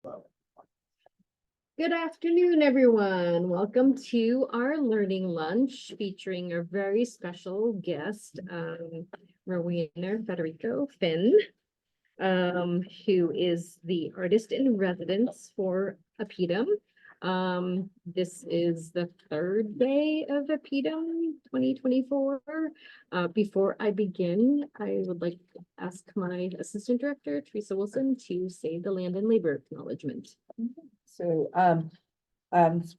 Good afternoon, everyone. Welcome to our learning lunch featuring a very special guest, Rowena Federico Finn, who is the artist in residence for APIDAHM. This is the third day of APIDAHM 2024. Before I begin, I would like to ask my assistant director, Teresa Wilson, to say the land and labor acknowledgement. So,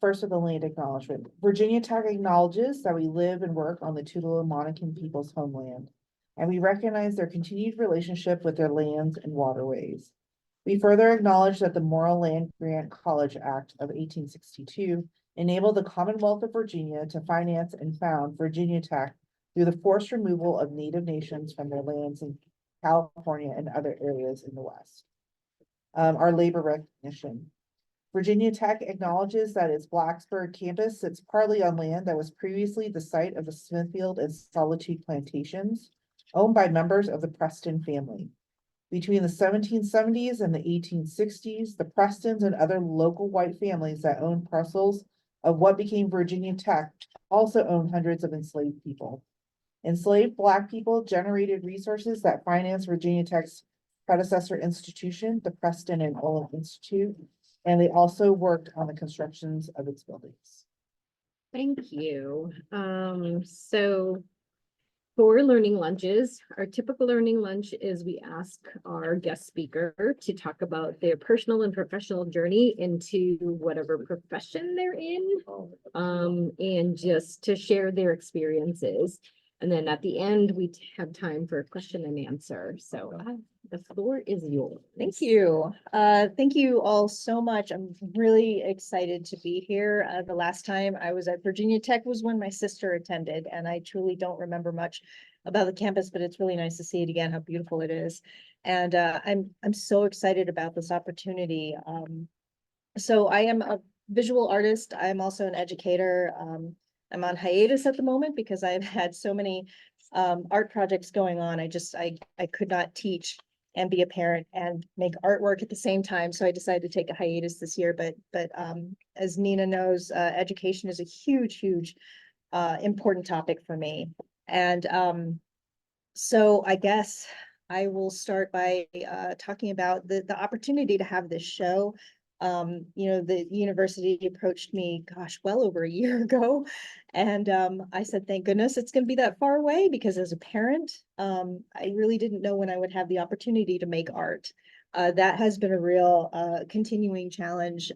first with the land acknowledgement. Virginia Tech acknowledges that we live and work on the Tulalip Monacan people's homeland, and we recognize their continued relationship with their lands and waterways. We further acknowledge that the Morrill Land Grant College Act of 1862 enabled the Commonwealth of Virginia to finance and found Virginia Tech through the forced removal of Native nations from their lands in California and other areas in the West. Our labor recognition. Virginia Tech acknowledges that its Blacksburg campus sits partly on land that was previously the site of the Smithfield and Solitude plantations, owned by members of the Preston family. Between the 1770s and the 1860s, the Prestons and other local white families that owned parcels of what became Virginia Tech also owned hundreds of enslaved people. Enslaved Black people generated resources that financed Virginia Tech's predecessor institution, the Preston and Olin Institute, and they also worked on the constructions of its buildings. Thank you. So for learning lunches, our typical learning lunch is we ask our guest speaker to talk about their personal and professional journey into whatever profession they're in, and just to share their experiences. And then at the end, we have time for question and answer. So the floor is yours. Thank you. Thank you all so much. I'm really excited to be here. The last time I was at Virginia Tech was when my sister attended, and I truly don't remember much about the campus, but it's really nice to see it again, how beautiful it is. And I'm so excited about this opportunity. So I am a visual artist. I'm also an educator. I'm on hiatus at the moment because I've had so many art projects going on. I could not teach and be a parent and make artwork at the same time. So I decided to take a hiatus this year. But as Nina knows, education is a huge important topic for me. And so I guess I will start by talking about the opportunity to have this show. The university approached me, gosh, well over a year ago. And I said, thank goodness it's going to be that far away, because as a parent, I really didn't know when I would have the opportunity to make art. That has been a real continuing challenge.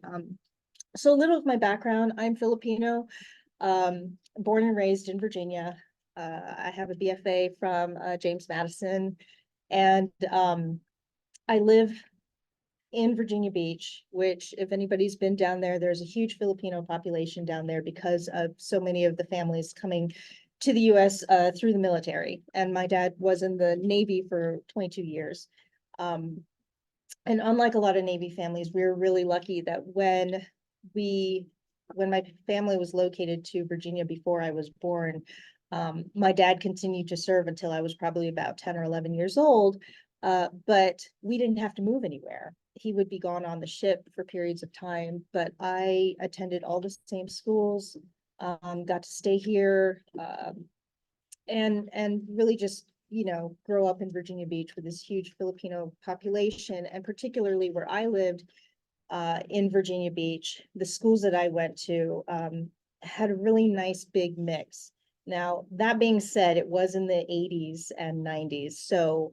So a little of my background, I'm Filipino, born and raised in Virginia. I have a BFA from James Madison, and I live in Virginia Beach, which, if anybody's been down there, there's a huge Filipino population down there because of so many of the families coming to the US through the military. And my dad was in the Navy for 22 years. And unlike a lot of Navy families, we were really lucky that when my family was located to Virginia before I was born, my dad continued to serve until I was probably about 10 or 11 years old. But we didn't have to move anywhere. He would be gone on the ship for periods of time, but I attended all the same schools, got to stay here, and really just, grow up in Virginia Beach with this huge Filipino population. And particularly where I lived in Virginia Beach, the schools that I went to had a really nice big mix. Now, that being said, it was in the 80s and 90s. So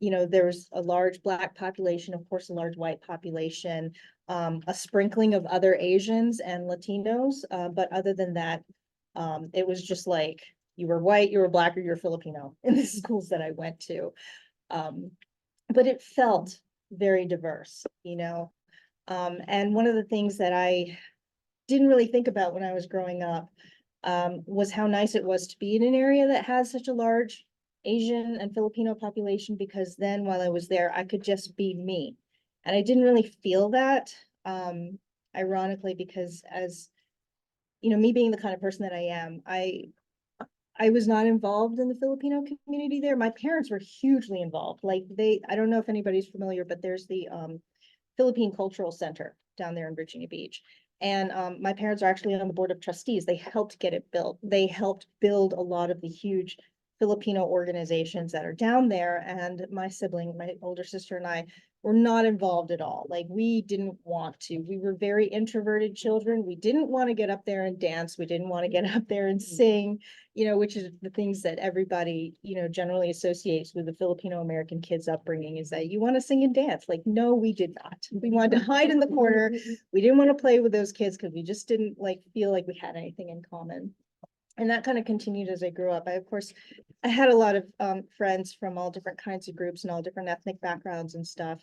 there was a large Black population, of course, a large white population, a sprinkling of other Asians and Latinos. But other than that, it was just like you were white, you were Black, or you're Filipino in the schools that I went to. But it felt very diverse, and one of the things that I didn't really think about when I was growing up was how nice it was to be in an area that has such a large Asian and Filipino population, because then while I was there, I could just be me. And I didn't really feel that, ironically, because as me being the kind of person that I am, I was not involved in the Filipino community there. My parents were hugely involved. Like I don't know if anybody's familiar, but there's the Philippine Cultural Center down there in Virginia Beach. And my parents are actually on the board of trustees. They helped get it built. They helped build a lot of the huge Filipino organizations that are down there. And my sibling, my older sister and I were not involved at all. Like, we didn't want to. We were very introverted children. We didn't want to get up there and dance. We didn't want to get up there and sing, which is the things that everybody, generally associates with the Filipino American kids upbringing, is that you want to sing and dance. Like, no, we did not. We wanted to hide in the corner. We didn't want to play with those kids because we just didn't feel like we had anything in common. And that kind of continued as I grew up. I had a lot of friends from all different kinds of groups and all different ethnic backgrounds and stuff.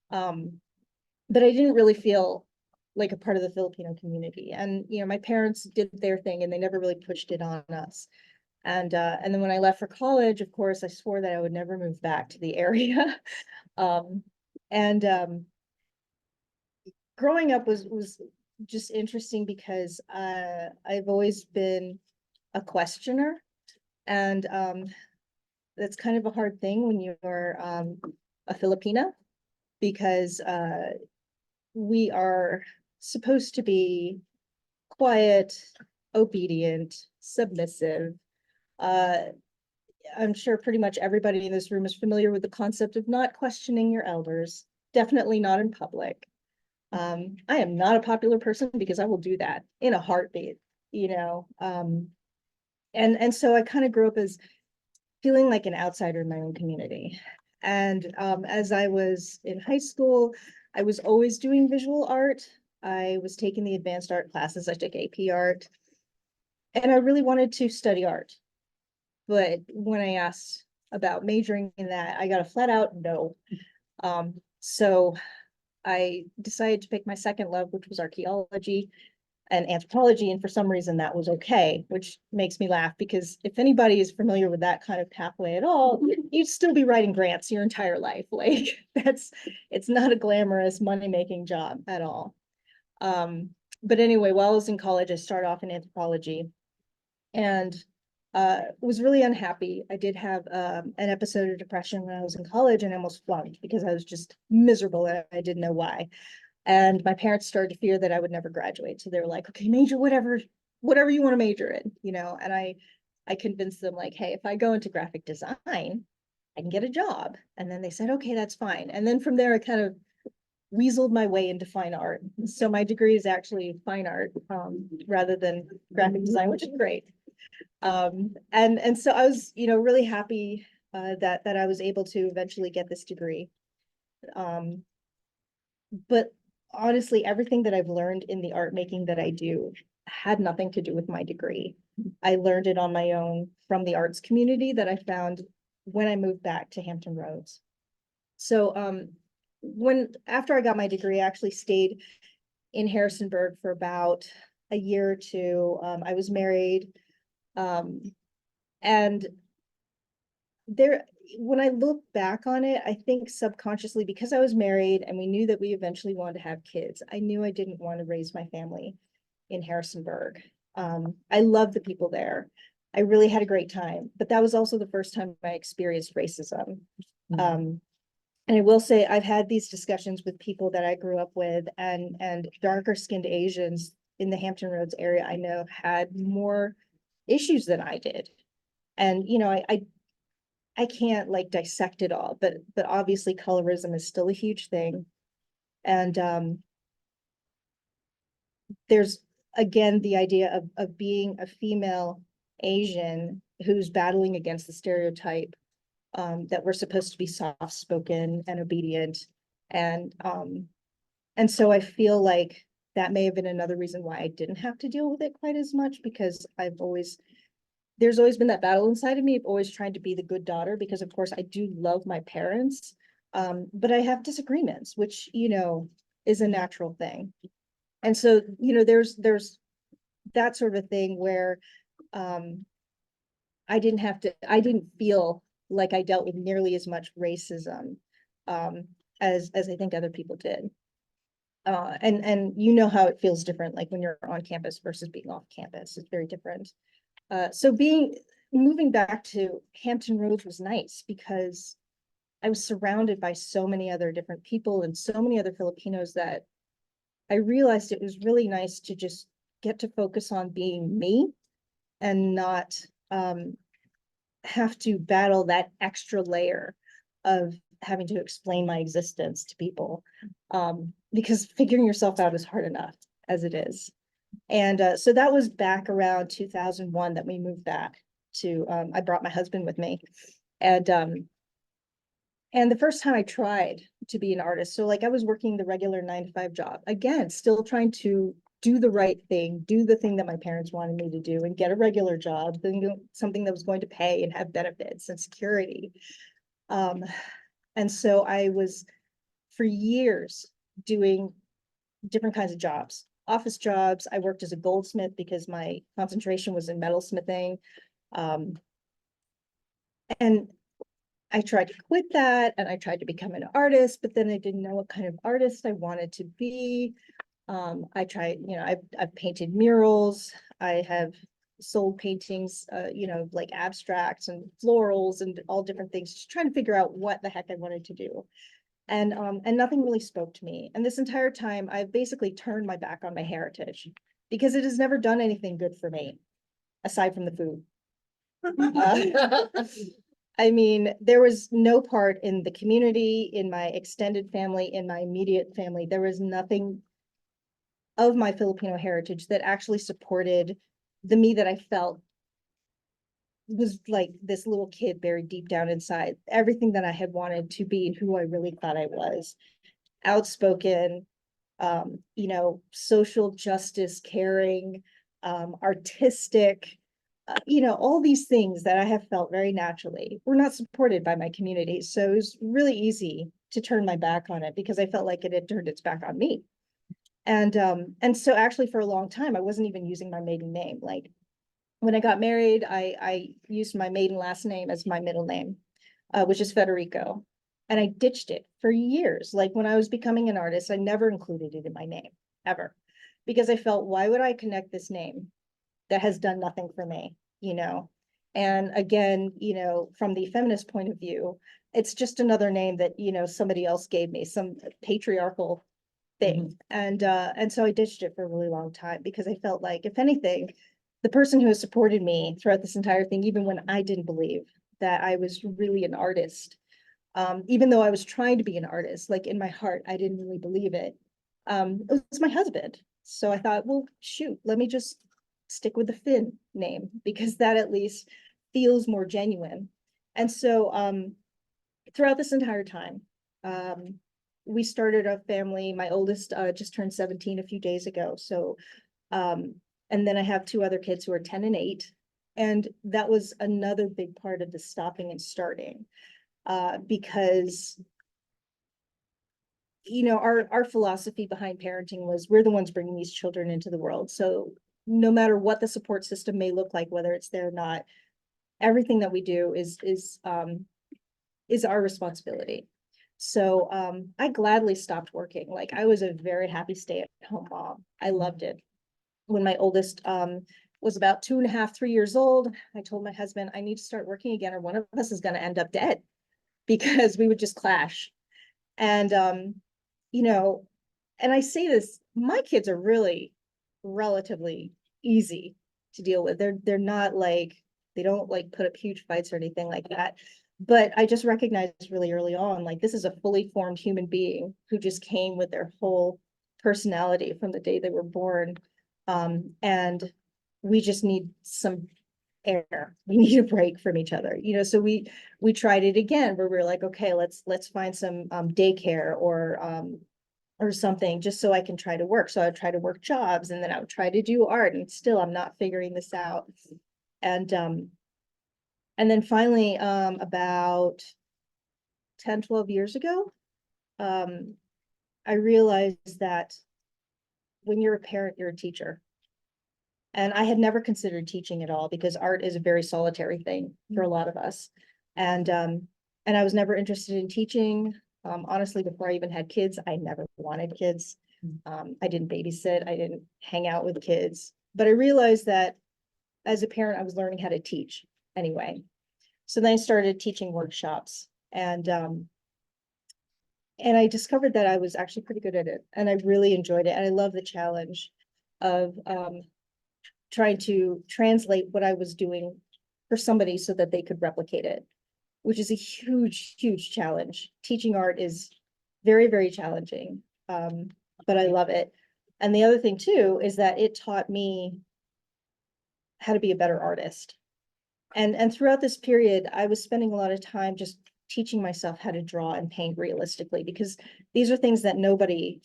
But I didn't really feel like a part of the Filipino community. And, my parents did their thing and they never really pushed it on us. And then when I left for college, of course, I swore that I would never move back to the area. Growing up was just interesting because I've always been a questioner, and that's kind of a hard thing when you're a Filipina, because we are supposed to be quiet, obedient, submissive. I'm sure pretty much everybody in this room is familiar with the concept of not questioning your elders, definitely not in public. I am not a popular person because I will do that in a heartbeat, and so I kind of grew up as feeling like an outsider in my own community. And as I was in high school, I was always doing visual art. I was taking the advanced art classes. I took AP art, and I really wanted to study art. But when I asked about majoring in that, I got a flat out no. So I decided to pick my second love, which was archaeology and anthropology. And for some reason that was okay, which makes me laugh, because if anybody is familiar with that kind of pathway at all, you'd still be writing grants your entire life. Like, it's not a glamorous money-making job at all. But anyway, while I was in college, I started off in anthropology and was really unhappy. I did have an episode of depression when I was in college, and I almost flunked because I was just miserable and I didn't know why. And my parents started to fear that I would never graduate. So they were like, okay, major whatever you want to major in, and I convinced them, like, hey, if I go into graphic design, I can get a job. And then they said, okay, that's fine. And then from there, I kind of weaseled my way into fine art. So my degree is actually fine art rather than graphic design, which is great. And so I was, really happy that I was able to eventually get this degree. But honestly, everything that I've learned in the art making that I do had nothing to do with my degree. I learned it on my own from the arts community that I found when I moved back to Hampton Roads. So after I got my degree, I actually stayed in Harrisonburg for about a year or two. I was married. And when I look back on it, I think subconsciously, because I was married and we knew that we eventually wanted to have kids, I knew I didn't want to raise my family in Harrisonburg. I love the people there. I really had a great time, but that was also the first time I experienced racism. And I will say, I've had these discussions with people that I grew up with, and darker skinned Asians in the Hampton Roads area, I know, had more issues than I did. And, I can't dissect it all, but obviously colorism is still a huge thing. And there's, again, the idea of being a female Asian who's battling against the stereotype that we're supposed to be soft-spoken and obedient. And so I feel like that may have been another reason why I didn't have to deal with it quite as much, because there's always been that battle inside of me of always trying to be the good daughter, because of course I do love my parents, but I have disagreements, which, is a natural thing. And so, there's that sort of thing where I didn't feel like I dealt with nearly as much racism as I think other people did. And how it feels different, like when you're on campus versus being off campus, it's very different. So moving back to Hampton Roads was nice because I was surrounded by so many other different people and so many other Filipinos that I realized it was really nice to just get to focus on being me and not have to battle that extra layer of having to explain my existence to people. Because figuring yourself out is hard enough as it is. And so that was back around 2001 that we moved back to, I brought my husband with me. And the first time I tried to be an artist, so like I was working the regular 9 to 5 job, again, still trying to do the right thing, do the thing that my parents wanted me to do and get a regular job, then something that was going to pay and have benefits and security. And so I was for years doing different kinds of jobs, office jobs. I worked as a goldsmith because my concentration was in metalsmithing. And I tried to quit that and I tried to become an artist, but then I didn't know what kind of artist I wanted to be. I tried, I've painted murals. I have sold paintings, like abstracts and florals and all different things, just trying to figure out what the heck I wanted to do. And nothing really spoke to me. And this entire time, I've basically turned my back on my heritage because it has never done anything good for me, aside from the food. I mean, there was no part in the community, in my extended family, in my immediate family. There was nothing of my Filipino heritage that actually supported the me that I felt was like this little kid buried deep down inside. Everything that I had wanted to be and who I really thought I was. Outspoken, social justice, caring, artistic, all these things that I have felt very naturally were not supported by my community. So it was really easy to turn my back on it because I felt like it had turned its back on me. And so actually for a long time, I wasn't even using my maiden name. Like when I got married, I used my maiden last name as my middle name, which is Federico. And I ditched it for years. Like when I was becoming an artist, I never included it in my name, ever. Because I felt, why would I connect this name that has done nothing for me, And again, from the feminist point of view, it's just another name that, somebody else gave me, some patriarchal thing. And so I ditched it for a really long time because I felt like, if anything, the person who has supported me throughout this entire thing, even when I didn't believe that I was really an artist, even though I was trying to be an artist, like in my heart, I didn't really believe it. It was my husband. So I thought, well, shoot, let me just stick with the Finn name because that at least feels more genuine. And so throughout this entire time, we started a family. My oldest just turned 17 a few days ago. So, and then I have 2 other kids who are 10 and 8. And that was another big part of the stopping and starting because our philosophy behind parenting was we're the ones bringing these children into the world. So no matter what the support system may look like, whether it's there or not, everything that we do is our responsibility. So I gladly stopped working. Like I was a very happy stay-at-home mom. I loved it. When my oldest was about 2.5, 3 years old, I told my husband, I need to start working again or one of us is going to end up dead because we would just clash. And and I say this, my kids are really relatively easy to deal with. They're not like, they don't like put up huge fights or anything like that. But I just recognized really early on, like this is a fully formed human being who just came with their whole personality from the day they were born. And we just need some air. We need a break from each other, so we tried it again where we were like, okay, let's find some daycare or something just so I can try to work. So I would try to work jobs and then I would try to do art and still I'm not figuring this out. And then finally about 10-12 years ago, I realized that when you're a parent, you're a teacher. And I had never considered teaching at all because art is a very solitary thing for a lot of us. And I was never interested in teaching. Honestly, before I even had kids, I never wanted kids. I didn't babysit. I didn't hang out with kids. But I realized that as a parent, I was learning how to teach anyway. So then I started teaching workshops. And And I discovered that I was actually pretty good at it, and I really enjoyed it, and I love the challenge of trying to translate what I was doing for somebody so that they could replicate it, which is a huge, huge challenge. Teaching art is very, very challenging, but I love it. And the other thing too is that it taught me how to be a better artist. And throughout this period, I was spending a lot of time just teaching myself how to draw and paint realistically, because these are things that nobody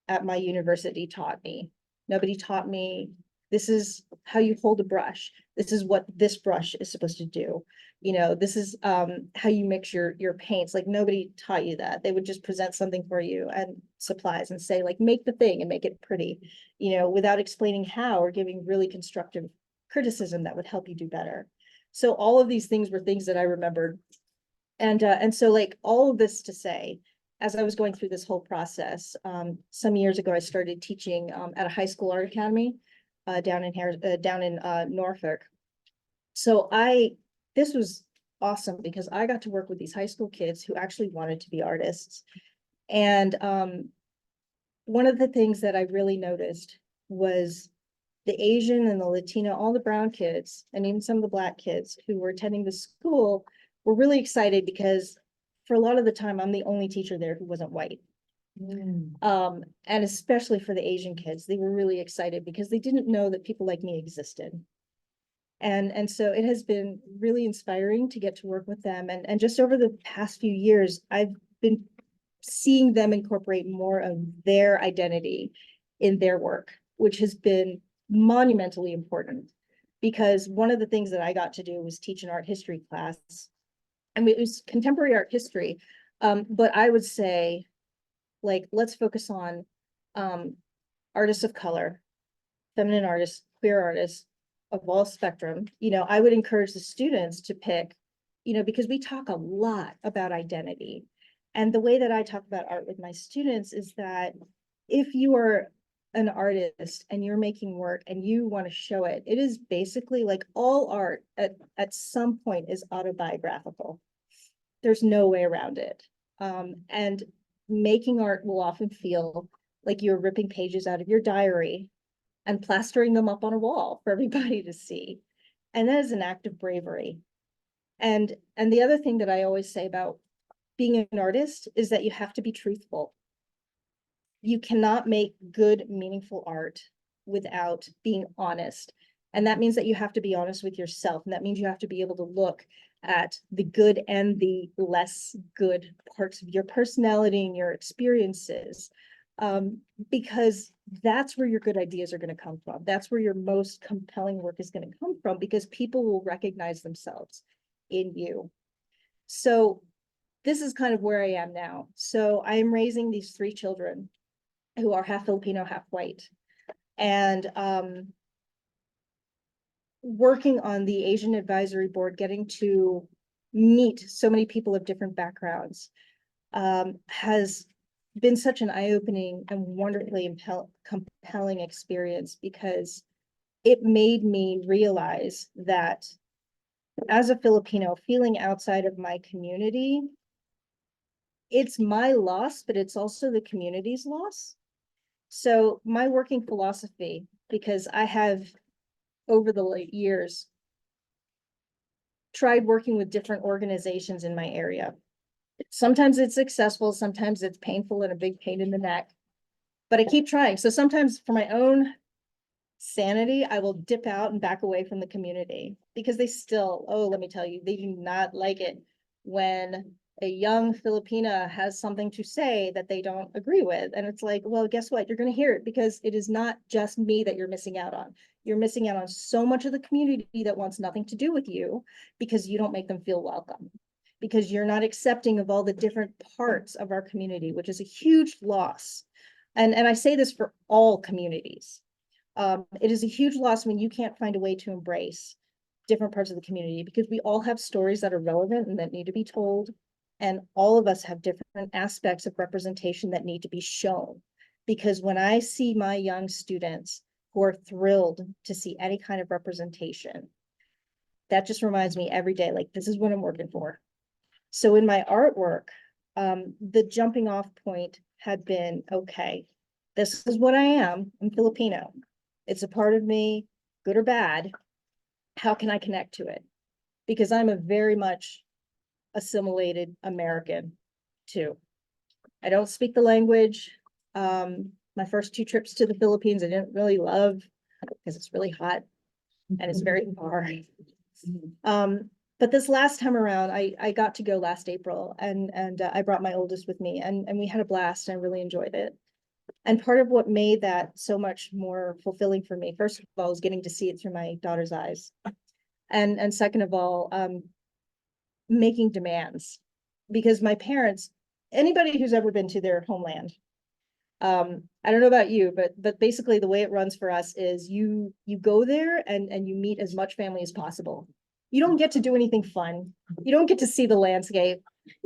at my university taught me. Nobody taught me, this is how you hold a brush. This is what this brush is supposed to do. You know, this is how you mix your paints. Like, nobody taught you that. They would just present something for you and supplies and say, like, make the thing and make it pretty, you know, without explaining how or giving really constructive criticism that would help you do better. So all of these things were things that I remembered. And so, like, all of this to say, as I was going through this whole process, some years ago, I started teaching at a high school art academy down in Norfolk. So this was awesome because I got to work with these high school kids who actually wanted to be artists. And one of the things that I really noticed was the Asian and the Latino, all the brown kids, and even some of the Black kids who were attending the school were really excited because for a lot of the time, I'm the only teacher there who wasn't white. And especially for the Asian kids, they were really excited because they didn't know that people like me existed. And so it has been really inspiring to get to work with them. And just over the past few years, I've been seeing them incorporate more of their identity in their work, which has been monumentally important. Because one of the things that I got to do was teach an art history class. I mean, it was contemporary art history, but I would say, like, let's focus on artists of color, feminine artists, queer artists of all spectrum. You know, I would encourage the students to pick, you know, because we talk a lot about identity. And the way that I talk about art with my students is that if you are an artist and you're making work and you want to show it, it is basically like all art at some point is autobiographical. There's no way around it. And making art will often feel like you're ripping pages out of your diary and plastering them up on a wall for everybody to see. And that is an act of bravery. And the other thing that I always say about being an artist is that you have to be truthful. You cannot make good, meaningful art without being honest. And that means that you have to be honest with yourself. And that means you have to be able to look at the good and the less good parts of your personality and your experiences. Because that's where your good ideas are going to come from. That's where your most compelling work is going to come from, because people will recognize themselves in you. So this is kind of where I am now. So I am raising these 3 children who are half Filipino, half white. And working on the Asian Advisory Board, getting to meet so many people of different backgrounds has been such an eye-opening and wonderfully compelling experience, because it made me realize that as a Filipino, feeling outside of my community, it's my loss, but it's also the community's loss. So my working philosophy, because I have over the years tried working with different organizations in my area. Sometimes it's successful, sometimes it's painful and a big pain in the neck, but I keep trying. So sometimes for my own sanity, I will dip out and back away from the community, because they still, oh, let me tell you, they do not like it when a young Filipina has something to say that they don't agree with. And it's like, well, guess what? You're going to hear it, because it is not just me that you're missing out on. You're missing out on so much of the community that wants nothing to do with you, because you don't make them feel welcome, because you're not accepting of all the different parts of our community, which is a huge loss. And I say this for all communities. It is a huge loss when you can't find a way to embrace different parts of the community, because we all have stories that are relevant and that need to be told. And all of us have different aspects of representation that need to be shown. Because when I see my young students who are thrilled to see any kind of representation, that just reminds me every day, like, this is what I'm working for. So in my artwork, the jumping off point had been, okay, this is what I am. I'm Filipino. It's a part of me, good or bad. How can I connect to it? Because I'm a very much assimilated American too. I don't speak the language. My first 2 trips to the Philippines, I didn't really love because it's really hot and it's very far. But this last time around, I got to go last April, and I brought my oldest with me, and we had a blast. And I really enjoyed it. And part of what made that so much more fulfilling for me, first of all, was getting to see it through my daughter's eyes, and second of all, making demands, because my parents, anybody who's ever been to their homeland, I don't know about you, but basically the way it runs for us is you go there and you meet as much family as possible. You don't get to do anything fun. You don't get to see the landscape.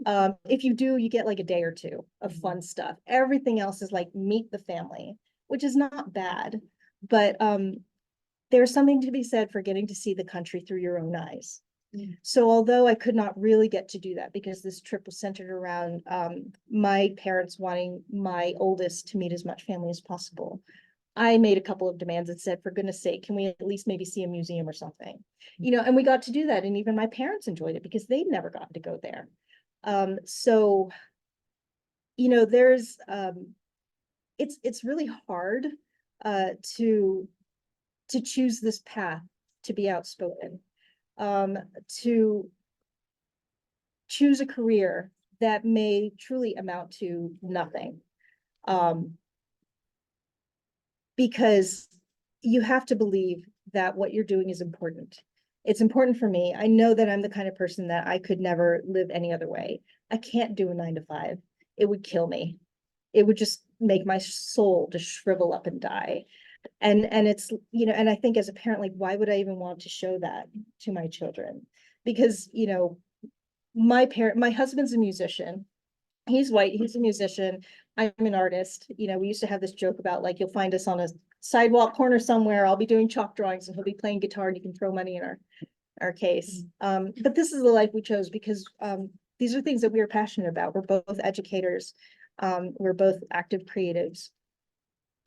If you do, you get like a day or 2 of fun stuff. Everything else is like meet the family, which is not bad. But there's something to be said for getting to see the country through your own eyes. So although I could not really get to do that because this trip was centered around my parents wanting my oldest to meet as much family as possible, I made a couple of demands and said, for goodness sake, can we at least maybe see a museum or something? And we got to do that. And even my parents enjoyed it because they'd never gotten to go there. So, there's, it's really hard to choose this path, to be outspoken, to choose a career that may truly amount to nothing. Because you have to believe that what you're doing is important. It's important for me. I know that I'm the kind of person that I could never live any other way. I can't do a 9 to 5. It would kill me. It would just make my soul just shrivel up and die. And it's, and I think as a parent, like, why would I even want to show that to my children? Because, my husband's a musician. He's white, he's a musician. I'm an artist. We used to have this joke about, like, you'll find us on a sidewalk corner somewhere. I'll be doing chalk drawings and he'll be playing guitar and you can throw money in our case. But this is the life we chose because these are things that we are passionate about. We're both educators. We're both active creatives.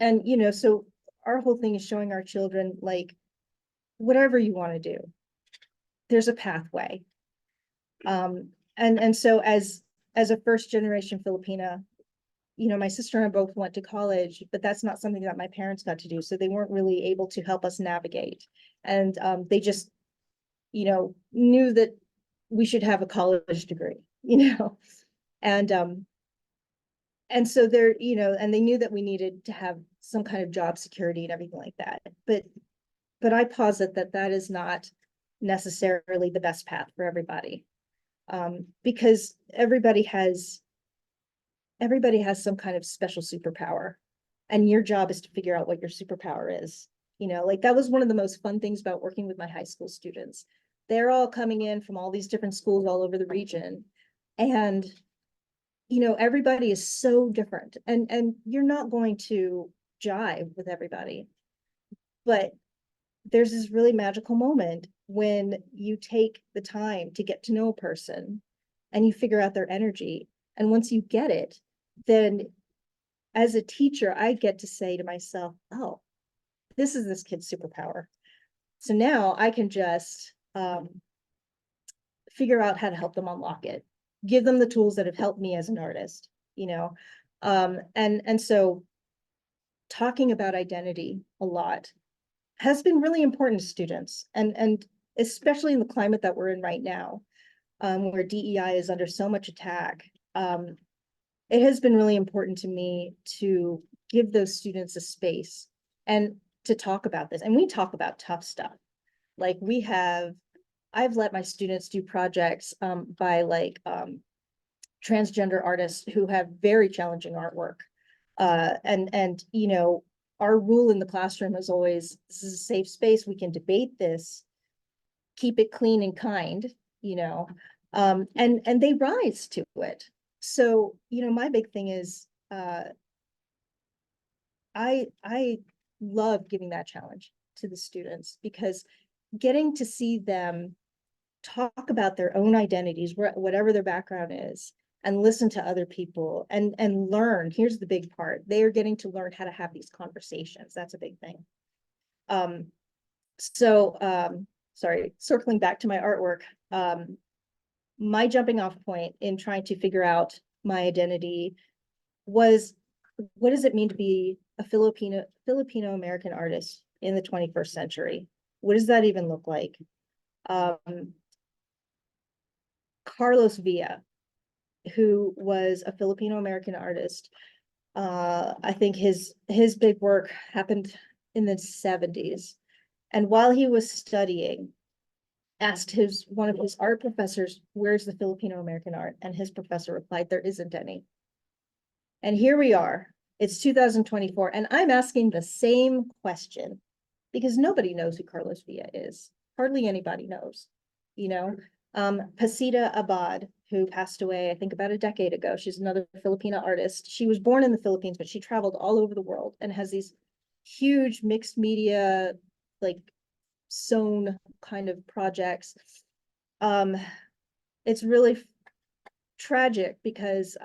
And, so our whole thing is showing our children, like, whatever you want to do, there's a pathway. And so as a first generation Filipina, my sister and I both went to college, but that's not something that my parents got to do. So they weren't really able to help us navigate. And they just, knew that we should have a college degree, and so they're, and they knew that we needed to have some kind of job security and everything like that. But I posit that is not necessarily the best path for everybody. Because everybody has some kind of special superpower, and your job is to figure out what your superpower is. Like, that was one of the most fun things about working with my high school students. They're all coming in from all these different schools all over the region, and everybody is so different, and you're not going to jive with everybody, but there's this really magical moment when you take the time to get to know a person and you figure out their energy. And once you get it, then as a teacher, I get to say to myself, oh, this is this kid's superpower. So now I can just figure out how to help them unlock it, give them the tools that have helped me as an artist, and so talking about identity a lot has been really important to students, and especially in the climate that we're in right now, where DEI is under so much attack. It has been really important to me to give those students a space and to talk about this. And we talk about tough stuff. Like, I've let my students do projects by transgender artists who have very challenging artwork. And our rule in the classroom is always, this is a safe space. We can debate this, keep it clean and kind, and they rise to it. So, my big thing is, I love giving that challenge to the students, because getting to see them talk about their own identities, whatever their background is, and listen to other people and learn. Here's the big part. They are getting to learn how to have these conversations. That's a big thing. Sorry, circling back to my artwork. My jumping off point in trying to figure out my identity was, what does it mean to be a Filipino American artist in the 21st century? What does that even look like? Carlos Villa, who was a Filipino American artist, I think his big work happened in the 70s. And while he was studying, asked one of his art professors, where's the Filipino American art? And his professor replied, there isn't any. And here we are, it's 2024, and I'm asking the same question because nobody knows who Carlos Villa is. Hardly anybody knows, you know. Pasita Abad, who passed away, I think about a decade ago. She's another Filipina artist. She was born in the Philippines, but she traveled all over the world and has these huge mixed media, like sewn kind of projects. It's really tragic because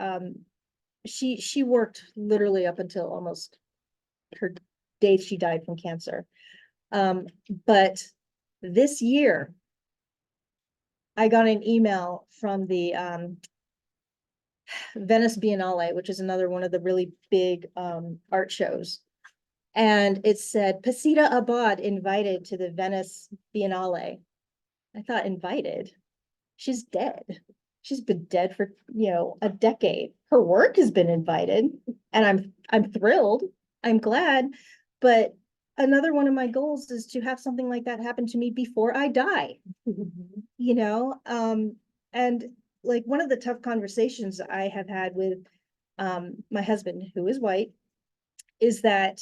she worked literally up until almost her day she died from cancer. But this year, I got an email from the Venice Biennale, which is another one of the really big art shows. And it said, Pasita Abad invited to the Venice Biennale. I thought, invited? She's dead. She's been dead for, a decade. Her work has been invited, and I'm thrilled. I'm glad. But another one of my goals is to have something like that happen to me before I die. And like one of the tough conversations I have had with my husband, who is white, is that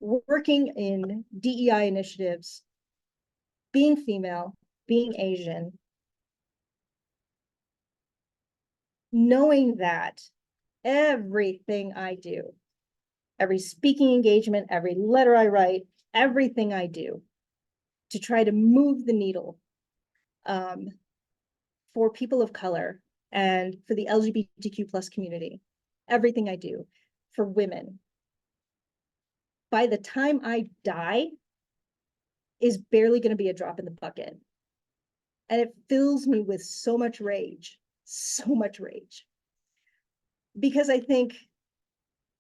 working in DEI initiatives, being female, being Asian, knowing that everything I do, every speaking engagement, every letter I write, everything I do to try to move the needle for people of color and for the LGBTQ plus community, everything I do for women, by the time I die, is barely going to be a drop in the bucket. And it fills me with so much rage, because I think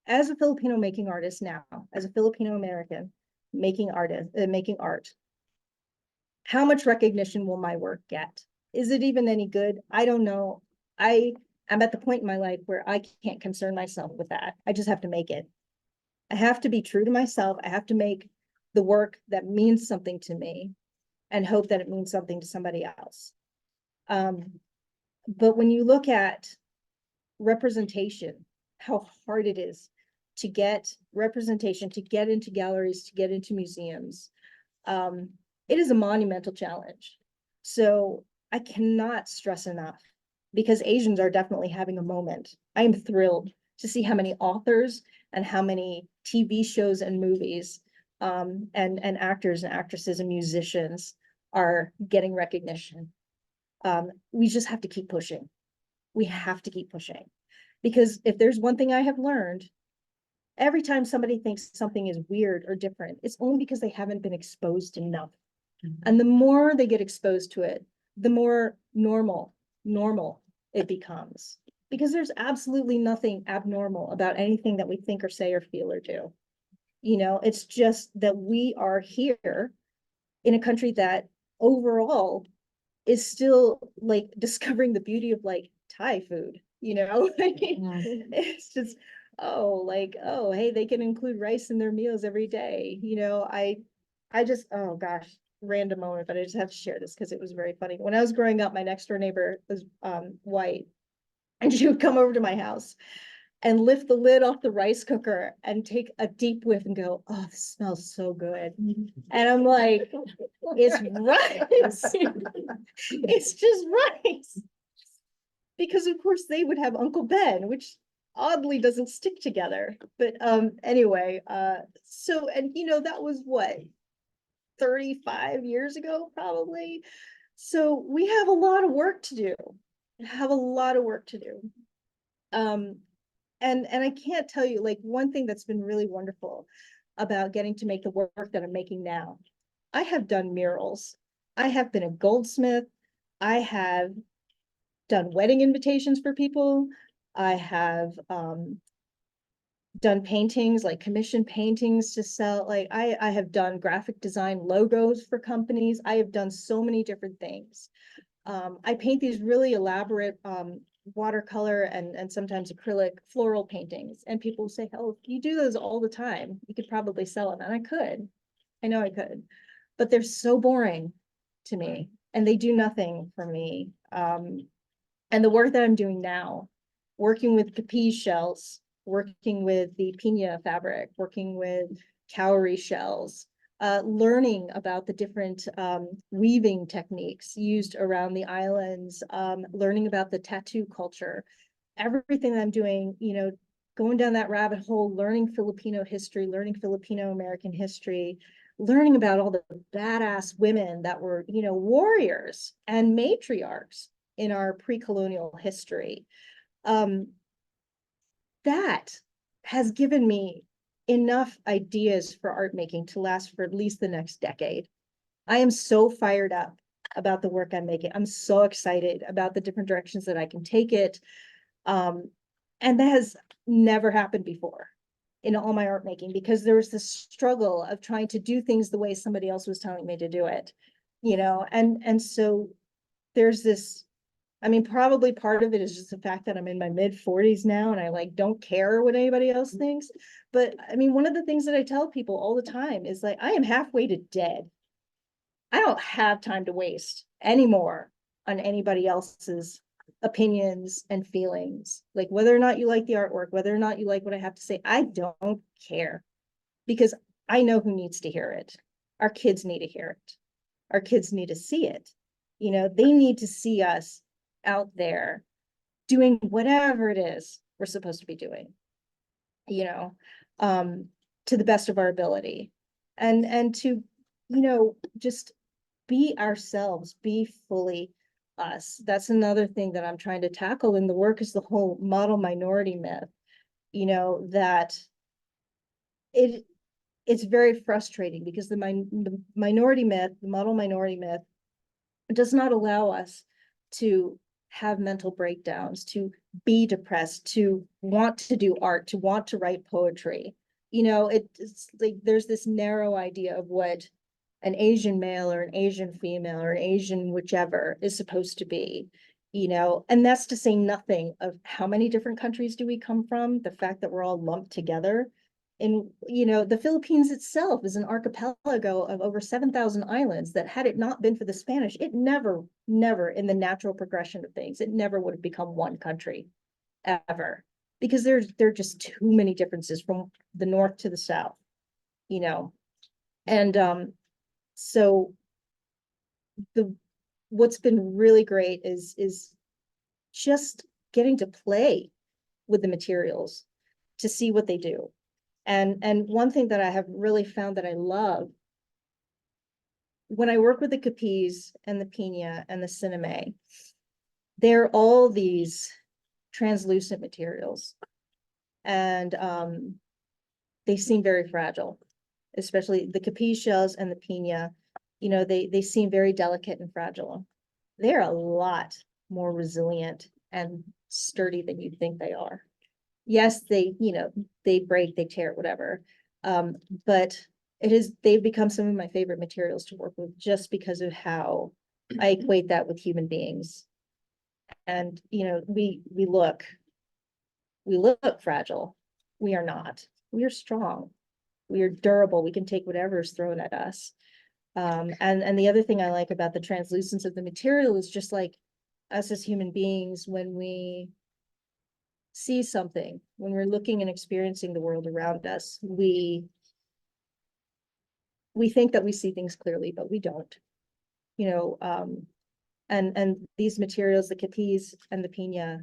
as a Filipino making artist now, as a Filipino American making art, how much recognition will my work get? Is it even any good? I don't know. I'm at the point in my life where I can't concern myself with that. I just have to make it. I have to be true to myself. I have to make the work that means something to me and hope that it means something to somebody else. But when you look at representation, how hard it is to get representation, to get into galleries, to get into museums, it is a monumental challenge. So I cannot stress enough, because Asians are definitely having a moment. I am thrilled to see how many authors and how many TV shows and movies and actors and actresses and musicians are getting recognition. We just have to keep pushing. We have to keep pushing, because if there's one thing I have learned, every time somebody thinks something is weird or different, it's only because they haven't been exposed enough. And the more they get exposed to it, the more normal it becomes, because there's absolutely nothing abnormal about anything that we think or say or feel or do. It's just that we are here in a country that overall is still like discovering the beauty of like Thai food, It's just, oh, hey, they can include rice in their meals every day. I just, oh gosh, random moment, but I just have to share this because it was very funny. When I was growing up, my next door neighbor was white, and she would come over to my house and lift the lid off the rice cooker and take a deep whiff and go, oh, this smells so good. And I'm like, it's rice. It's just rice. Because of course they would have Uncle Ben, which oddly doesn't stick together. But anyway, so, and that was what, 35 years ago, probably. So we have a lot of work to do. And I can't tell you, like, one thing that's been really wonderful about getting to make the work that I'm making now. I have done murals. I have been a goldsmith. I have done wedding invitations for people. I have done paintings, like commissioned paintings to sell. Like I have done graphic design logos for companies. I have done so many different things. I paint these really elaborate watercolor and sometimes acrylic floral paintings. And people say, oh, you do those all the time. You could probably sell them. And I could. I know I could. But they're so boring to me. And they do nothing for me. And the work that I'm doing now, working with capiz shells, working with the piña fabric, working with cowrie shells, learning about the different weaving techniques used around the islands, learning about the tattoo culture, everything that I'm doing, you know, going down that rabbit hole, learning Filipino history, learning Filipino American history, learning about all the badass women that were, you know, warriors and matriarchs in our pre-colonial history. That has given me enough ideas for art making to last for at least the next decade. I am so fired up about the work I'm making. I'm so excited about the different directions that I can take it. And that has never happened before in all my art making, because there was this struggle of trying to do things the way somebody else was telling me to do it, you know, and so there's this, I mean, probably part of it is just the fact that I'm in my mid-40s now and I like don't care what anybody else thinks. But I mean, one of the things that I tell people all the time is like, I am halfway to dead. I don't have time to waste anymore on anybody else's opinions and feelings. Like whether or not you like the artwork, whether or not you like what I have to say, I don't care, because I know who needs to hear it. Our kids need to hear it. Our kids need to see it. You know, they need to see us out there doing whatever it is we're supposed to be doing, you know, to the best of our ability, and to, you know, just be ourselves, be fully us. That's another thing that I'm trying to tackle in the work, is the whole model minority myth, you know, that it's very frustrating because the minority myth, the model minority myth, does not allow us to have mental breakdowns, to be depressed, to want to do art, to want to write poetry. You know, it's like there's this narrow idea of what an Asian male or an Asian female or an Asian whichever is supposed to be, you know, and that's to say nothing of how many different countries do we come from, the fact that we're all lumped together. And, you know, the Philippines itself is an archipelago of over 7,000 islands that, had it not been for the Spanish, it never in the natural progression of things, it never would have become one country ever, because there are just too many differences from the north to the south, you know. And so what's been really great is just getting to play with the materials to see what they do. And one thing that I have really found that I love when I work with the capiz and the piña and the cinnamon, they're all these translucent materials, and they seem very fragile, especially the capiz shells and the piña. You know, they seem very delicate and fragile. They're a lot more resilient and sturdy than you think they are. Yes, they, you know, they break, they tear, whatever. But they've become some of my favorite materials to work with, just because of how I equate that with human beings. And, you know, we look fragile. We are not. We are strong. We are durable. We can take whatever is thrown at us. And the other thing I like about the translucence of the material is just like us as human beings, when we see something, when we're looking and experiencing the world around us, we think that we see things clearly, but we don't, you know. And these materials, the capiz and the piña,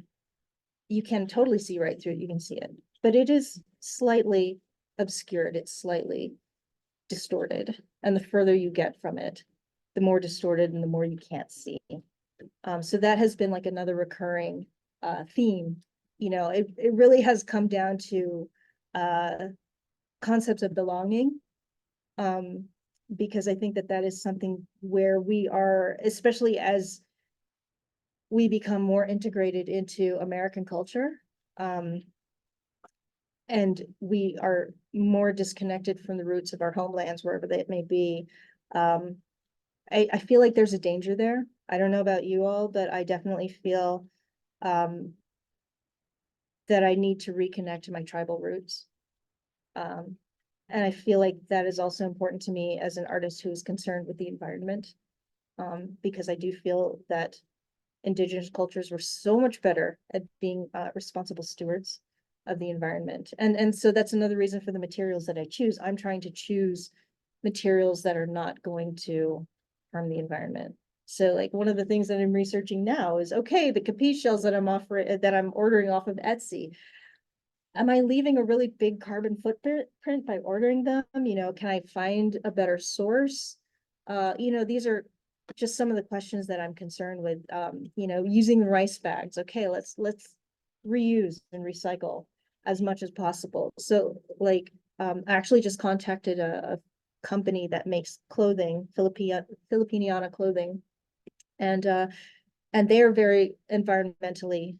you can totally see right through it. You can see it, but it is slightly obscured. It's slightly distorted. And the further you get from it, the more distorted and the more you can't see. So that has been like another recurring theme you know, it really has come down to concepts of belonging. Because I think that that is something where we are, especially as we become more integrated into American culture. And we are more disconnected from the roots of our homelands, wherever they may be. I feel like there's a danger there. I don't know about you all, but I definitely feel that I need to reconnect to my tribal roots. And I feel like that is also important to me as an artist who is concerned with the environment. Because I do feel that Indigenous cultures were so much better at being responsible stewards of the environment. And so that's another reason for the materials that I choose. I'm trying to choose materials that are not going to harm the environment. So like one of the things that I'm researching now is, okay, the capiche shells that I'm ordering off of Etsy, am I leaving a really big carbon footprint by ordering them? You know, can I find a better source? You know, these are just some of the questions that I'm concerned with. You know, using the rice bags. Okay, let's reuse and recycle as much as possible. So like, I actually just contacted a company that makes clothing, Filipiniana clothing. And they are very environmentally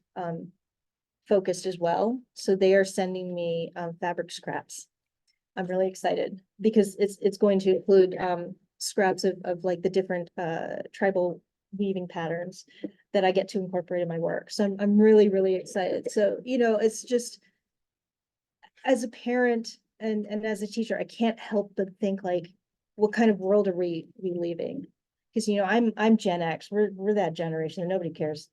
focused as well. So they are sending me fabric scraps. I'm really excited because it's going to include scraps of like the different tribal weaving patterns that I get to incorporate in my work. So I'm really, really excited. So, you know, it's just, as a parent and as a teacher, I can't help but think like, what kind of world are we leaving? Because, you know, I'm Gen X, we're that generation and nobody cares,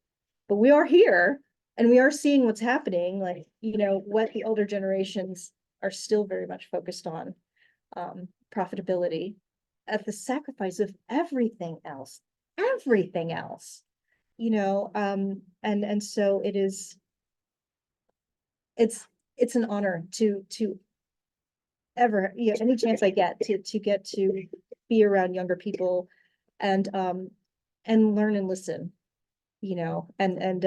but we are here and we are seeing what's happening, like, you know, what the older generations are still very much focused on, profitability at the sacrifice of everything else, you know, and so it is, it's an honor to ever, you know, any chance I get to get to be around younger people and learn and listen, you know, and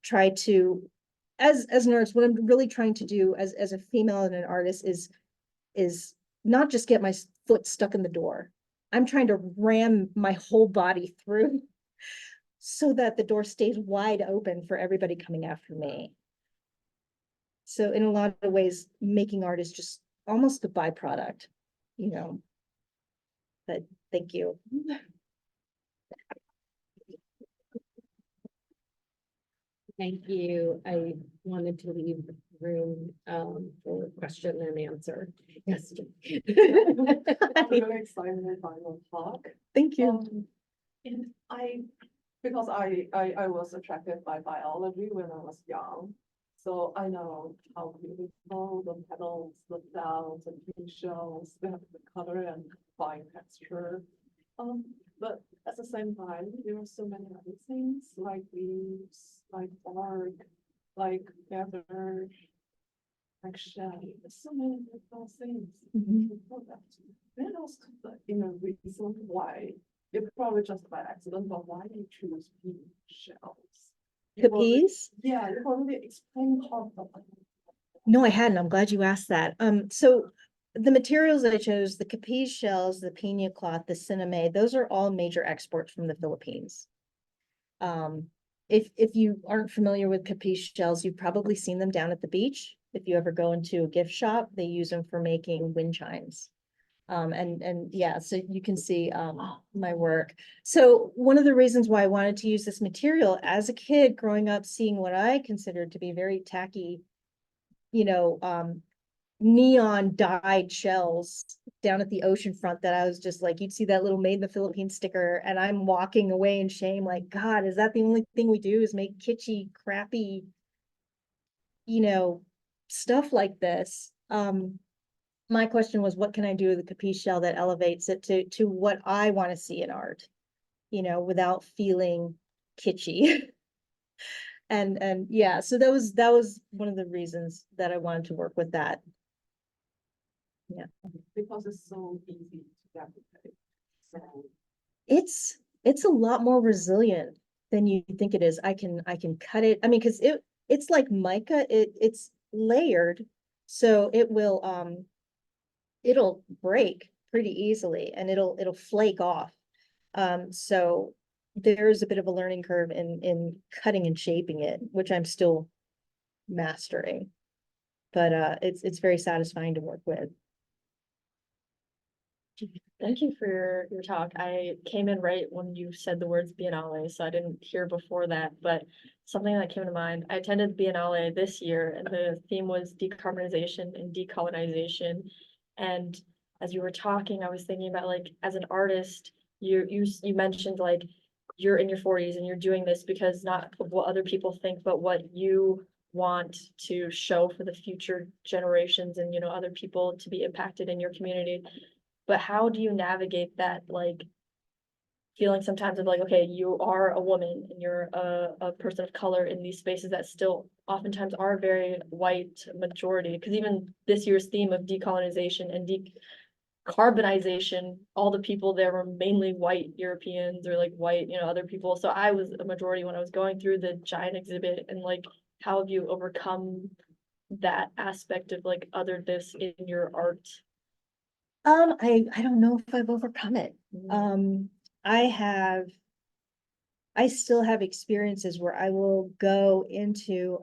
try to, as nerds, what I'm really trying to do as a female and an artist is not just get my foot stuck in the door. I'm trying to ram my whole body through so that the door stays wide open for everybody coming after me. So in a lot of ways, making art is just almost a byproduct, you know. But thank you. Thank you. I wanted to leave room for question and answer. Yes. I'm really excited about your talk. Thank you. And because I was attracted by biology when I was young. So I know how beautiful the petals, the flowers, the pink shells, they have the color and fine texture. But at the same time, there are so many other things like leaves, like bark, like feathers, like shell. There's so many different things. Then also the inner reason why, it probably just by accident, but why they choose pink shells. Capiz? Yeah, you already explained how. No, I hadn't. I'm glad you asked that. So the materials I chose, the capiz shells, the piña cloth, the cinnamon, those are all major exports from the Philippines. If you aren't familiar with capiz shells, you've probably seen them down at the beach. If you ever go into a gift shop, they use them for making wind chimes. And yeah, so you can see my work. So one of the reasons why I wanted to use this material as a kid growing up, seeing what I considered to be very tacky, you know, neon dyed shells down at the ocean front, that I was just like, you'd see that little Made in the Philippines sticker and I'm walking away in shame, like, God, is that the only thing we do is make kitschy, crappy, you know, stuff like this? My question was, what can I do with the capiche shell that elevates it to what I want to see in art, you know, without feeling kitschy. And yeah, so that was one of the reasons that I wanted to work with that. Yeah, Because it's so easy to replicate. So it's a lot more resilient than you think it is. I can cut it. I mean, because it's like mica, it's layered, so it will, it'll break pretty easily and it'll flake off. So there's a bit of a learning curve in cutting and shaping it, which I'm still mastering. But it's very satisfying to work with. Thank you for your talk. I came in right when you said the words Biennale, so I didn't hear before that, but something that came to mind. I attended Biennale this year and the theme was decarbonization and decolonization. And as you were talking, I was thinking about like as an artist, you mentioned like you're in your 40s and you're doing this because not of what other people think, but what you want to show for the future generations and other people to be impacted in your community. But how do you navigate that, like, feeling sometimes of like, okay, you are a woman and you're a person of color in these spaces that still oftentimes are very white majority? Because even this year's theme of decolonization and decarbonization, all the people there were mainly white Europeans or like white, other people. So I was a majority when I was going through the giant exhibit. And like, how have you overcome that aspect of like otherness in your art? I don't know if I've overcome it. I still have experiences where I will go into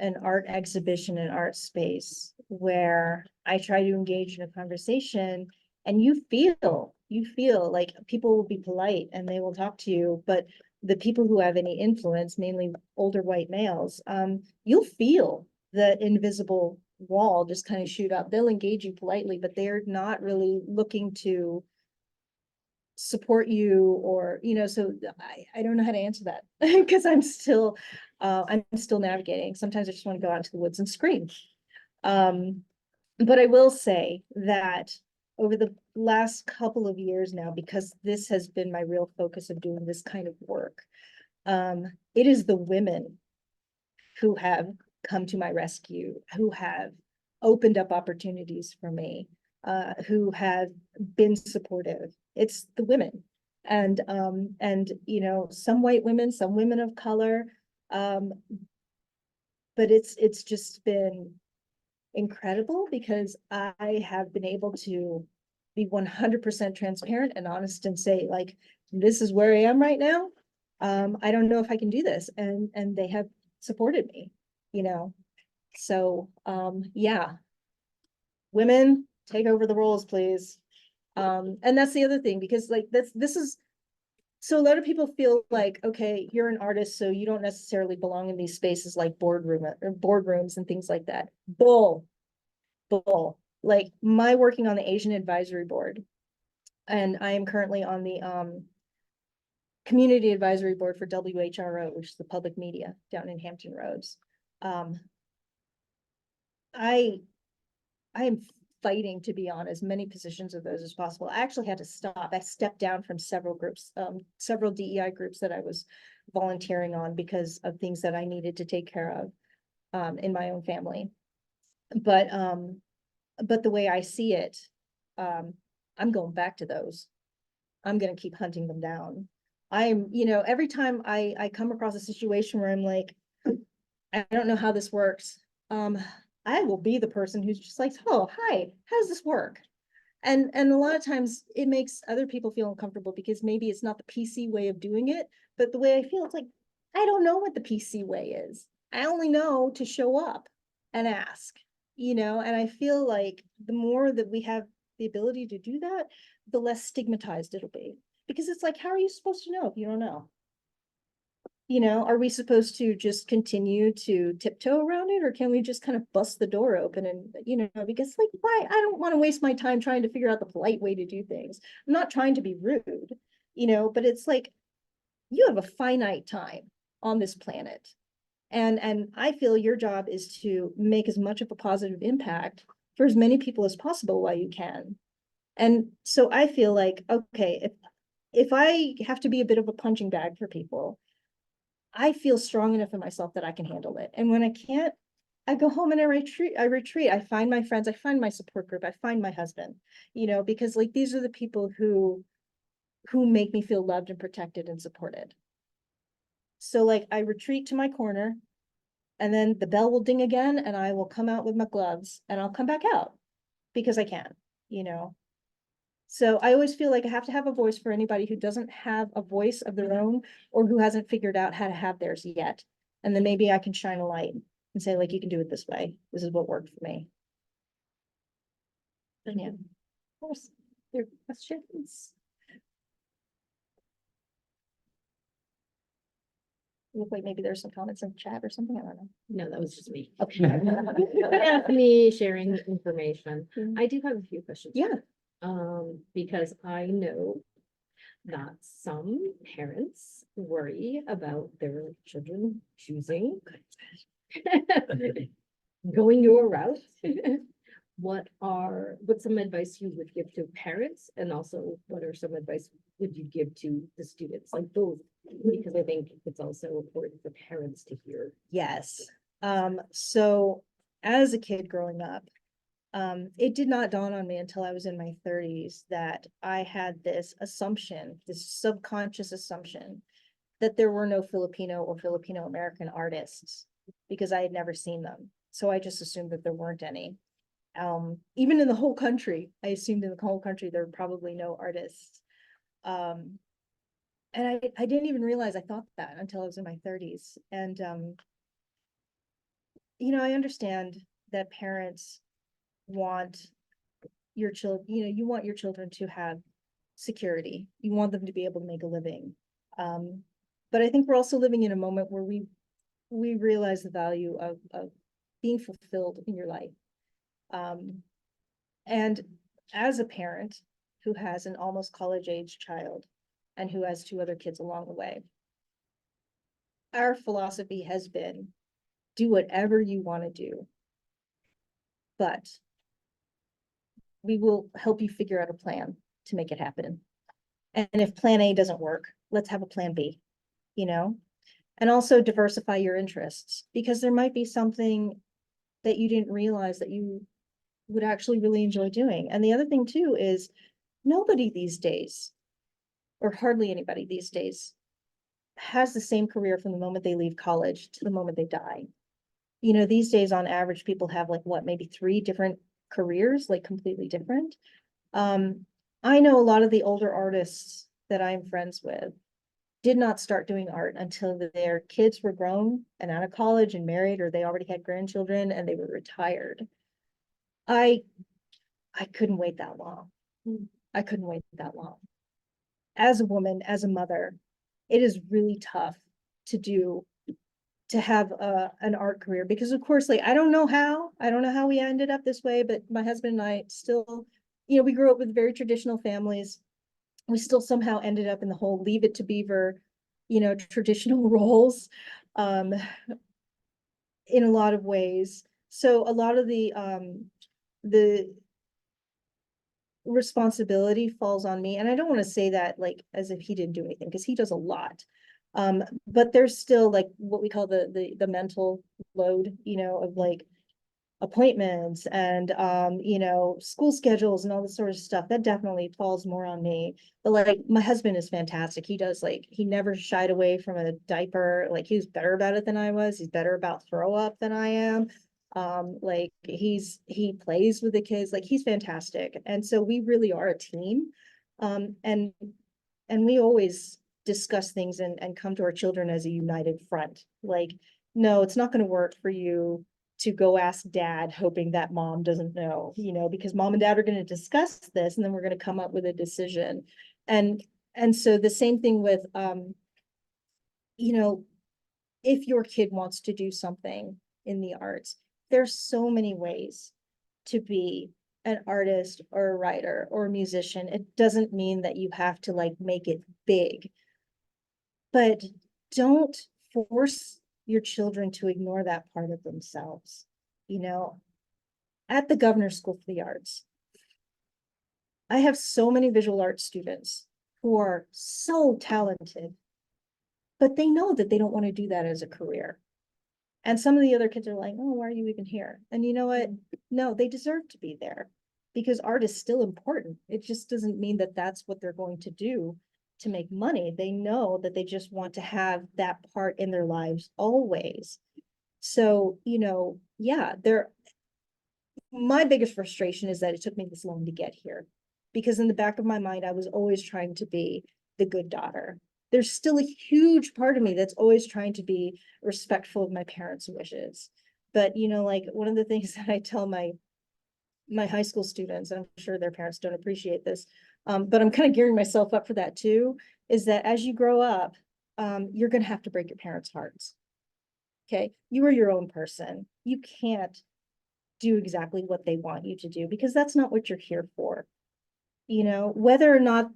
an art exhibition, an art space where I try to engage in a conversation and you feel like people will be polite and they will talk to you, but the people who have any influence, mainly older white males, you'll feel the invisible wall just kind of shoot up. They'll engage you politely, but they're not really looking to support you or, so I don't know how to answer that because I'm still navigating. Sometimes I just want to go out into the woods and scream. But I will say that over the last couple of years now, because this has been my real focus of doing this kind of work, it is the women who have come to my rescue, who have opened up opportunities for me, who have been supportive. It's the women. And some white women, some women of color. But it's just been incredible because I have been able to be 100% transparent and honest and say, like, this is where I am right now. I don't know if I can do this. And they have supported me, So yeah. Women, take over the roles, please. And that's the other thing, because like this is so a lot of people feel like, okay, you're an artist, so you don't necessarily belong in these spaces like boardrooms and things like that. Bull. Like my working on the Asian Advisory Board, and I am currently on the Community Advisory Board for WHRO, which is the public media down in Hampton Roads. I am fighting to be on as many positions of those as possible. I actually had to stop. I stepped down from several groups, several DEI groups that I was volunteering on because of things that I needed to take care of in my own family. But the way I see it, I'm going back to those. I'm going to keep hunting them down. I'm, every time I come across a situation where I'm like, I don't know how this works. I will be the person who's just like, oh, hi, how does this work? And a lot of times it makes other people feel uncomfortable because maybe it's not the PC way of doing it, but the way I feel, it's like, I don't know what the PC way is. I only know to show up and ask, and I feel like the more that we have the ability to do that, the less stigmatized it'll be. Because it's like, how are you supposed to know if you don't know? Are we supposed to just continue to tiptoe around it, or can we just kind of bust the door open and, because like, why? I don't want to waste my time trying to figure out the polite way to do things. I'm not trying to be rude, but it's like, you have a finite time on this planet. And I feel your job is to make as much of a positive impact for as many people as possible while you can. And so I feel like, okay, if I have to be a bit of a punching bag for people, I feel strong enough in myself that I can handle it. And when I can't, I go home and I retreat. I find my friends, I find my support group, I find my husband, because like these are the people who make me feel loved and protected and supported. So like I retreat to my corner And then the bell will ding again and I will come out with my gloves and I'll come back out because I can, you know. So I always feel like I have to have a voice for anybody who doesn't have a voice of their own or who hasn't figured out how to have theirs yet. And then maybe I can shine a light and say, like, you can do it this way. This is what worked for me. And yeah, of course, your questions. Look like maybe there's some comments in the chat or something. I don't know. No, that was just me. Okay. Anthony sharing information. Mm. I do have a few questions. Yeah. Because I know that some parents worry about their children choosing going your route. What's some advice you would give to parents, and also what are some advice would you give to the students, like both? Because I think it's also important for parents to hear. Yes. So as a kid growing up, it did not dawn on me until I was in my 30s that I had this assumption, this subconscious assumption that there were no Filipino or Filipino American artists because I had never seen them. So I just assumed that there weren't any. Even in the whole country, I assumed in the whole country there were probably no artists. And I didn't even realize I thought that until I was in my 30s. And, you know, I understand that parents want your children, you know, you want your children to have security. You want them to be able to make a living. But I think we're also living in a moment where we realize the value of being fulfilled in your life. And as a parent who has an almost college age child and who has 2 other kids along the way, our philosophy has been, do whatever you want to do, but we will help you figure out a plan to make it happen. And if plan A doesn't work, let's have a plan B, you know? And also diversify your interests, because there might be something that you didn't realize that you would actually really enjoy doing. And the other thing too is nobody these days, or hardly anybody these days, has the same career from the moment they leave college to the moment they die. You know, these days on average, people have like what, maybe 3 different careers, like completely different. I know a lot of the older artists that I'm friends with did not start doing art until their kids were grown and out of college and married, or they already had grandchildren and they were retired. I couldn't wait that long. I couldn't wait that long. As a woman, as a mother, it is really tough to have an art career, because of course, like, I don't know how we ended up this way, but my husband and I still, you know, we grew up with very traditional families. We still somehow ended up in the whole Leave It to Beaver, you know, traditional roles, in a lot of ways. So a lot of the responsibility falls on me. And I don't want to say that like as if he didn't do anything, because he does a lot. But there's still like what we call the mental load, you know, of like appointments and you know, school schedules and all this sort of stuff. That definitely falls more on me. But like my husband is fantastic. He does, like, he never shied away from a diaper. Like, he was better about it than I was. He's better about throw up than I am. Like he plays with the kids, like he's fantastic. And so we really are a team. And we always discuss things and come to our children as a united front. Like, no, it's not going to work for you to go ask dad, hoping that mom doesn't know, you know, because mom and dad are going to discuss this and then we're going to come up with a decision. And so the same thing with, you know, if your kid wants to do something in the arts, there's so many ways to be an artist or a writer or a musician. It doesn't mean that you have to like make it big, but don't force your children to ignore that part of themselves. You know, at the Governor's School for the Arts, I have so many visual arts students who are so talented, but they know that they don't want to do that as a career. And some of the other kids are like, oh, why are you even here? And you know what? No, they deserve to be there, because art is still important. It just doesn't mean that that's what they're going to do to make money. They know that they just want to have that part in their lives always. So, yeah, my biggest frustration is that it took me this long to get here. Because in the back of my mind, I was always trying to be the good daughter. There's still a huge part of me that's always trying to be respectful of my parents' wishes. But like one of the things that I tell my high school students, and I'm sure their parents don't appreciate this, but I'm kind of gearing myself up for that too, is that as you grow up, you're gonna have to break your parents' hearts. Okay, you are your own person. You can't do exactly what they want you to do because that's not what you're here for. Whether or not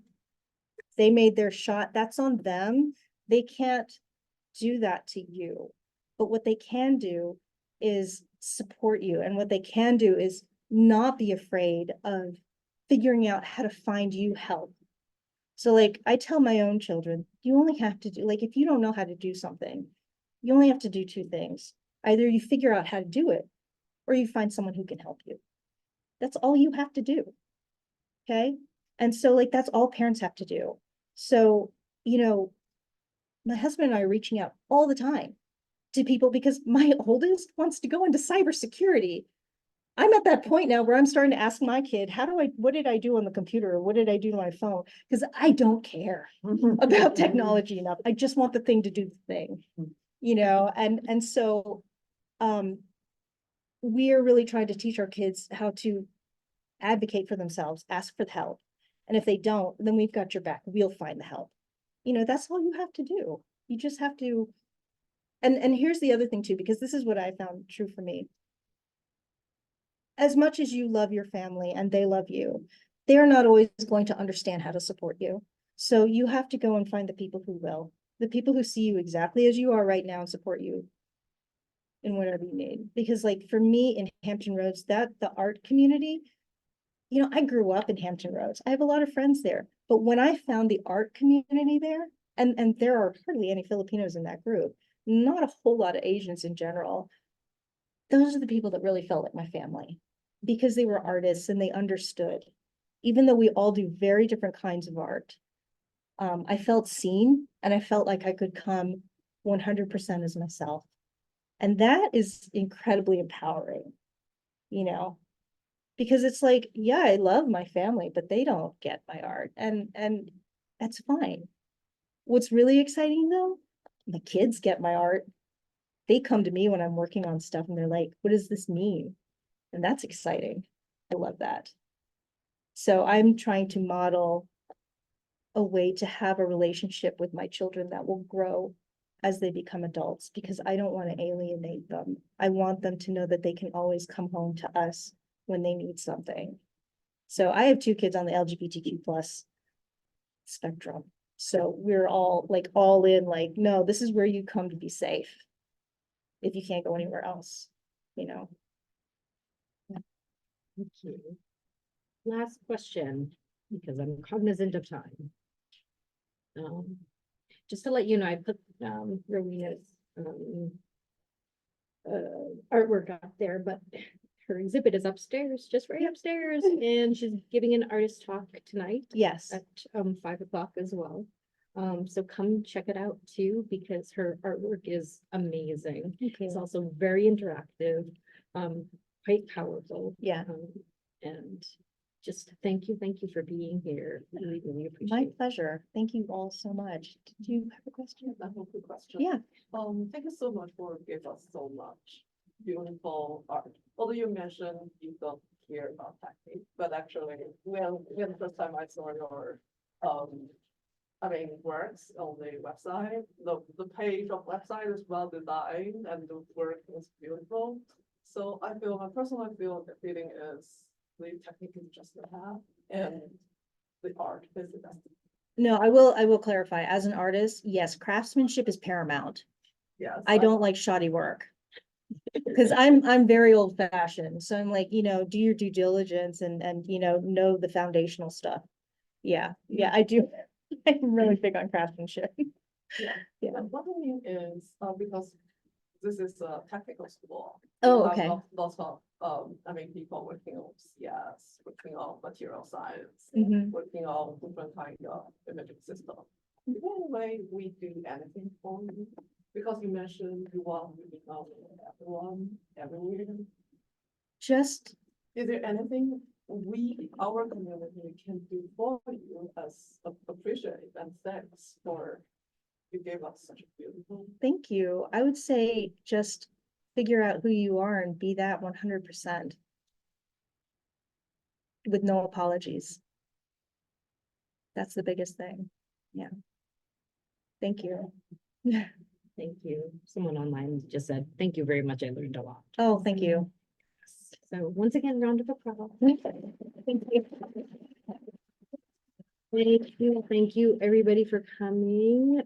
they made their shot, that's on them. They can't do that to you. But what they can do is support you. And what they can do is not be afraid of figuring out how to find you help. So like I tell my own children, you only have to do, like, if you don't know how to do something, you only have to do two things. Either you figure out how to do it, or you find someone who can help you. That's all you have to do. Okay. And so like, that's all parents have to do. So, my husband and I are reaching out all the time to people because my oldest wants to go into cybersecurity. I'm at that point now where I'm starting to ask my kid, what did I do on the computer? Or what did I do to my phone? Because I don't care about technology enough. I just want the thing to do the thing, and so we are really trying to teach our kids how to advocate for themselves, ask for the help. And if they don't, then we've got your back. We'll find the help. That's all you have to do. You just have to. And here's the other thing too, because this is what I found true for me. As much as you love your family and they love you, they're not always going to understand how to support you. So you have to go and find the people who will, the people who see you exactly as you are right now and support you in whatever you need. Because like for me in Hampton Roads, the art community, I grew up in Hampton Roads. I have a lot of friends there. But when I found the art community there, and there are hardly any Filipinos in that group, not a whole lot of Asians in general, those are the people that really felt like my family because they were artists and they understood. Even though we all do very different kinds of art, I felt seen and I felt like I could come 100% as myself. And that is incredibly empowering, because it's like, yeah, I love my family, but they don't get my art. And that's fine. What's really exciting though, the kids get my art. They come to me when I'm working on stuff and they're like, what does this mean? And that's exciting. I love that. So I'm trying to model a way to have a relationship with my children that will grow as they become adults, because I don't want to alienate them. I want them to know that they can always come home to us when they need something. So I have two kids on the LGBTQ plus spectrum. So we're all in, like, no, this is where you come to be safe if you can't go anywhere else, Thank you. Last question, because I'm cognizant of time. Just to let you know, I put Rowena's artwork up there, but her exhibit is upstairs, just right upstairs, and she's giving an artist talk tonight Yes. at 5 o'clock as well. So come check it out too, because her artwork is amazing. Okay. It's also very interactive, quite powerful. Yeah. And just thank you for being here. Really, really My appreciate it. pleasure. Thank you all so much. Did you have a question? I have a quick question. Yeah. Thank you so much for giving us so much beautiful art. Although you mentioned you don't care about technique, but actually, when the first time I saw your, works on the website, the page of website is well designed and the work is beautiful. So my personal feeling is the technique is just a half and the art is the best. No, I will clarify. As an artist, yes, craftsmanship is paramount. Yes. I don't like shoddy work. Because I'm very old fashioned. So I'm like, do your due diligence and know the foundational stuff. Yeah, I do. I'm really big on craftsmanship. Yeah. Yeah. But what I mean is, because this is a technical school. Oh, you have okay. Lots of, people working on CS, working on material science, Mhm. working on different kind of imaging system. Is there any way we do anything for you? Because you mentioned you want to become everyone, everywhere. Just, Is there anything our community can do for you as appreciate and thanks for you gave us such a beautiful. thank you. I would say just figure out who you are and be that 100%. With no apologies. That's the biggest thing. Yeah. Thank you. Thank you. Someone online just said, thank you very much. I learned a lot. Oh, thank you. So once again, round of applause. Thank you. Thank you, everybody for coming.